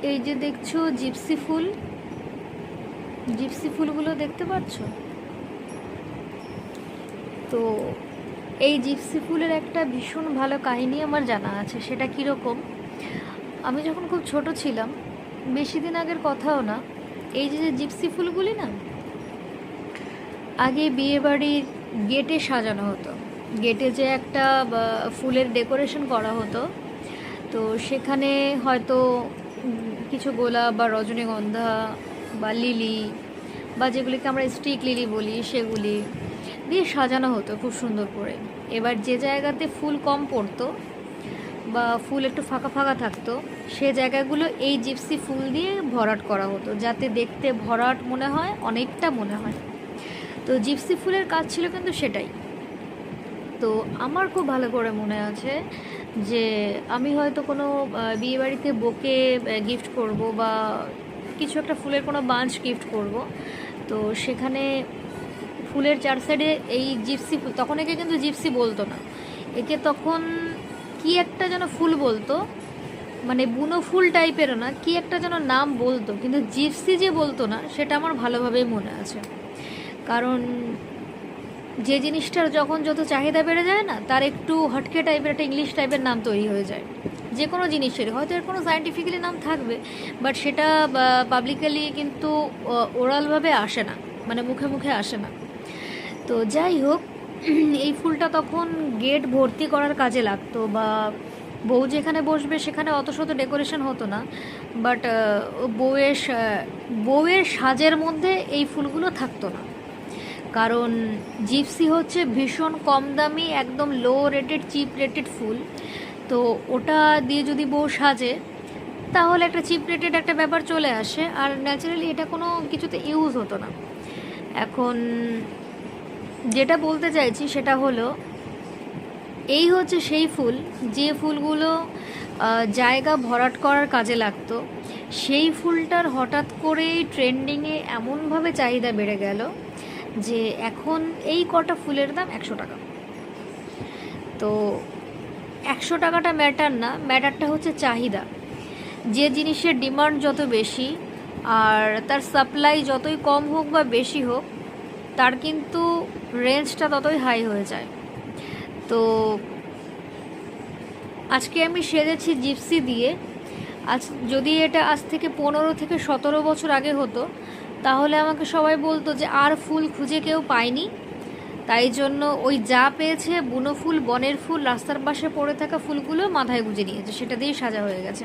এই যে দেখছো জিপসি ফুল, জিপসি ফুলগুলো দেখতে পাচ্ছ? তো এই জিপসি ফুলের একটা ভীষণ ভালো কাহিনী আমার জানা আছে। সেটা কীরকম, আমি যখন খুব ছোট ছিলাম, বেশি দিন আগের কথাও না, এই যে যে জিপসি ফুলগুলি না আগে বিয়েবাড়ির গেটে সাজানো হতো। গেটে যে একটা ফুলের ডেকোরেশন করা হতো, তো সেখানে হয়তো কিছু গোলাপ বা রজনীগন্ধা বা লিলি বা যেগুলিকে আমরা স্টিক লিলি বলি সেগুলি দিয়ে সাজানো হতো খুব সুন্দর করে। এবার যে জায়গাতে ফুল কম পড়তো বা ফুল একটু ফাঁকা ফাঁকা থাকতো, সে জায়গাগুলো এই জিপসি ফুল দিয়ে ভরাট করা হতো, যাতে দেখতে ভরাট মনে হয়, অনেকটা মনে হয়। তো জিপসি ফুলের কাজ ছিল কিন্তু সেটাই। তো আমার খুব ভালো করে মনে আছে যে আমি হয়তো কোনো বিয়েবাড়িতে বোকে গিফট করব বা কিছু একটা ফুলের কোনো বাঞ্চ গিফট করব, তো সেখানে ফুলের চার সাইডে এই জিপসি ফুল, তখন একে কিন্তু জিপসি বলতো না, একে তখন কি একটা যেন ফুল বলতো, মানে বুনো ফুল টাইপেরও না, কি একটা যেন নাম বলতো, কিন্তু জিপসি যে বলতো না সেটা আমার ভালোভাবেই মনে আছে। কারণ যে জিনিসটার যখন যত চাহিদা বেড়ে যায় না, তার একটু হটকে টাইপের একটা ইংলিশ টাইপের নাম তৈরি হয়ে যায়। যে কোনো জিনিসের হয়তো এর কোনো সায়েন্টিফিক্যালি নাম থাকবে, বাট সেটা পাবলিকালি কিন্তু ওরালভাবে আসে না, মানে মুখে মুখে আসে না। তো যাই হোক, এই ফুলটা তখন গেট ভর্তি করার কাজে লাগতো, বা বউ যেখানে বসবে সেখানে অত শত ডেকোরেশন হতো না, বাট বউয়ের সাজের মধ্যে এই ফুলগুলো থাকতো না। কারণ জিপসি হচ্ছে ভীষণ কম দামি, একদম লো রেটেড, চিপ রেটেড ফুল। তো ওটা দিয়ে যদি বউ সাজে, তাহলে একটা চিপ রেটেড একটা ব্যাপার চলে আসে, আর ন্যাচারালি এটা কোনো কিছুতে ইউজ হতো না। এখন যেটা বলতে চাইছি সেটা হলো, এই হচ্ছে সেই ফুল যে ফুলগুলো জায়গা ভরাট করার কাজে লাগতো। সেই ফুলটার হঠাৎ করেই ট্রেন্ডিংয়ে এমনভাবে চাহিদা বেড়ে গেল যে এখন এই কটা ফুলের দাম 100 টাকা। তো 100 টাকাটা ম্যাটার না, ম্যাটারটা হচ্ছে চাহিদা। যে জিনিসের ডিমান্ড যত বেশি আর তার সাপ্লাই যতই কম হোক বা বেশি হোক, তার কিন্তু রেঞ্জটা ততই হাই হয়ে যায়। তো আজকে আমি সেজেছি জিপসি দিয়ে। আজ যদি এটা আজ থেকে 15 থেকে 17 বছর আগে হতো, তাহলে আমাকে সবাই বলতো যে আর ফুল খুঁজে কেউ পায়নি, তাই জন্য ওই যা পেয়েছে বুনো ফুল, বনের ফুল, রাস্তার পাশে পড়ে থাকা ফুলগুলো মাথায় গুঁজে নিয়েছে, সেটা দিয়েই সাজা হয়ে গেছে।